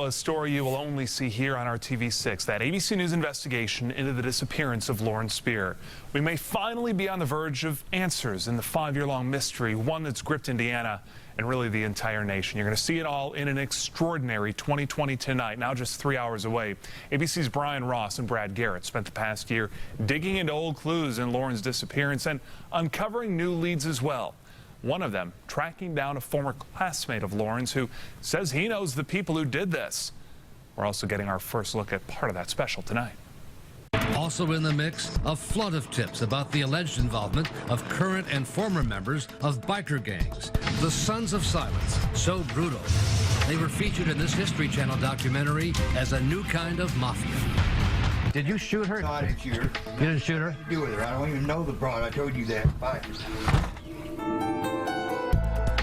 Now, a story you will only see here on RTV6, that ABC News investigation into the disappearance of Lauren Spierer. We may finally be on the verge of answers in the 5-year-long mystery, one that's gripped Indiana and really the entire nation. You're going to see it all in an extraordinary 2020 tonight, now just 3 hours away. ABC's Brian Ross and Brad Garrett spent the past year digging into old clues in Lauren's disappearance and uncovering new leads as well. One of them tracking down a former classmate of Lauren's who says he knows the people who did this. We're also getting our first look at part of that special tonight. Also in the mix, a flood of tips about the alleged involvement of current and former members of biker gangs, the Sons of Silence, so brutal. They were featured in this History Channel documentary as a new kind of mafia. Did you shoot her? No, I didn't shoot her. You didn't shoot her? What do you do with her? I don't even know the broad. I told you that. Bye.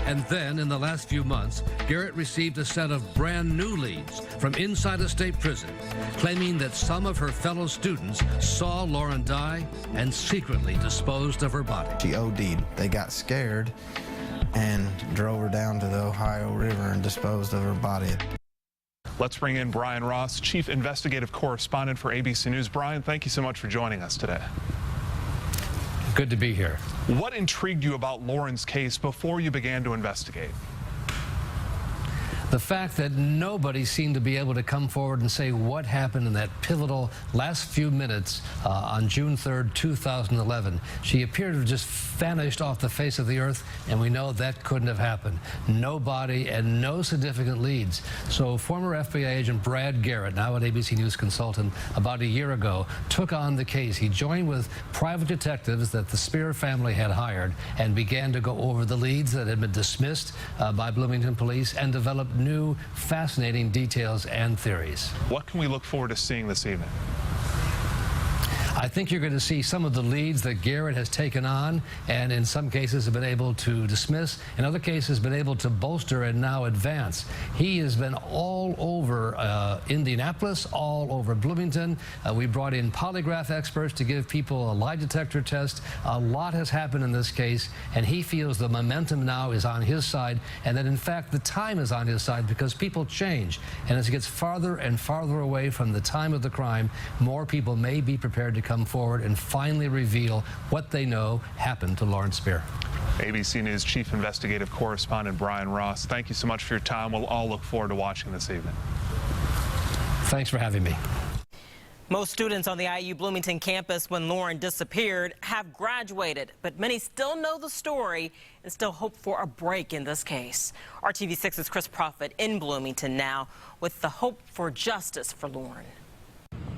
And then, in the last few months, Garrett received a set of brand new leads from inside a state prison, claiming that some of her fellow students saw Lauren die and secretly disposed of her body. She OD'd. They got scared and drove her down to the Ohio River and disposed of her body. Let's bring in Brian Ross, Chief Investigative Correspondent for ABC News. Brian, thank you so much for joining us today. Good to be here. What intrigued you about Lauren's case before you began to investigate? The fact that nobody seemed to be able to come forward and say what happened in that pivotal last few minutes on June 3rd, 2011. She appeared to have just vanished off the face of the earth, and we know that couldn't have happened. No body and no significant leads. So former FBI agent Brad Garrett, now an ABC News consultant, about a year ago, took on the case. He joined with private detectives that the Spierer family had hired and began to go over the leads that had been dismissed by Bloomington police and develop new, fascinating details and theories. What can we look forward to seeing this evening? I think you're going to see some of the leads that Garrett has taken on and in some cases have been able to dismiss, in other cases been able to bolster and now advance. He has been all over Indianapolis, all over Bloomington. We brought in polygraph experts to give people a lie detector test. A lot has happened in this case, and he feels the momentum now is on his side, and that in fact the time is on his side because people change. And as it gets farther and farther away from the time of the crime, more people may be prepared to come forward and finally reveal what they know happened to Lauren Spierer. ABC News Chief Investigative Correspondent Brian Ross, thank you so much for your time. We'll all look forward to watching this evening. Thanks for having me. Most students on the IU Bloomington campus when Lauren disappeared have graduated, but many still know the story and still hope for a break in this case. RTV6's Chris Prophet in Bloomington now with the hope for justice for Lauren.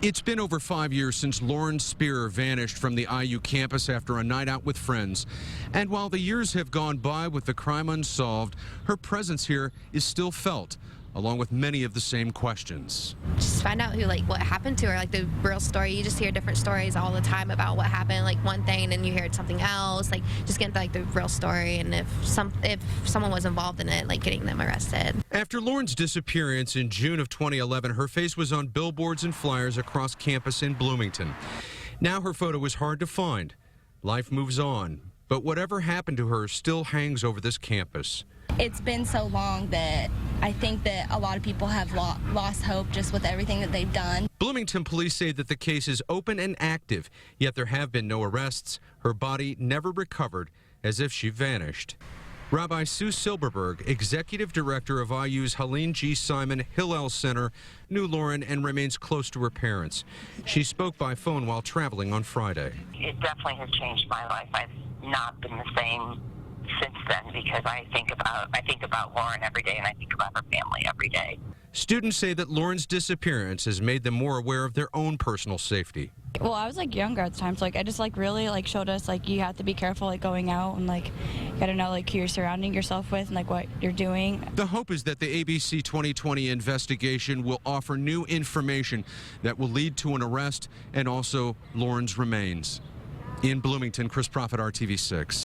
It's been over 5 years since Lauren Spierer vanished from the IU campus after a night out with friends. And while the years have gone by with the crime unsolved, her presence here is still felt, along with many of the same questions. Just find out what happened to her, the real story. You just hear different stories all the time about what happened, one thing, and you hear something else. Just get the real story, and if someone was involved in it, getting them arrested. After Lauren's disappearance in June of 2011, her face was on billboards and flyers across campus in Bloomington. Now her photo is hard to find. Life moves on, but whatever happened to her still hangs over this campus. It's been so long that I think that a lot of people have lost hope just with everything that they've done. Bloomington police say that the case is open and active, yet there have been no arrests. Her body never recovered, as if she vanished. Rabbi Sue Silberberg, executive director of IU's Helene G. Simon Hillel Center, knew Lauren and remains close to her parents. She spoke by phone while traveling on Friday. It definitely has changed my life. I've not been the same since then because I think about Lauren every day and I think about her family every day. Students say that Lauren's disappearance has made them more aware of their own personal safety. Well, I was younger at the time, so I just really showed us you have to be careful going out and you gotta know who you're surrounding yourself with and what you're doing. The hope is that the ABC 2020 investigation will offer new information that will lead to an arrest and also Lauren's remains. In Bloomington, Chris Prophet, RTV6.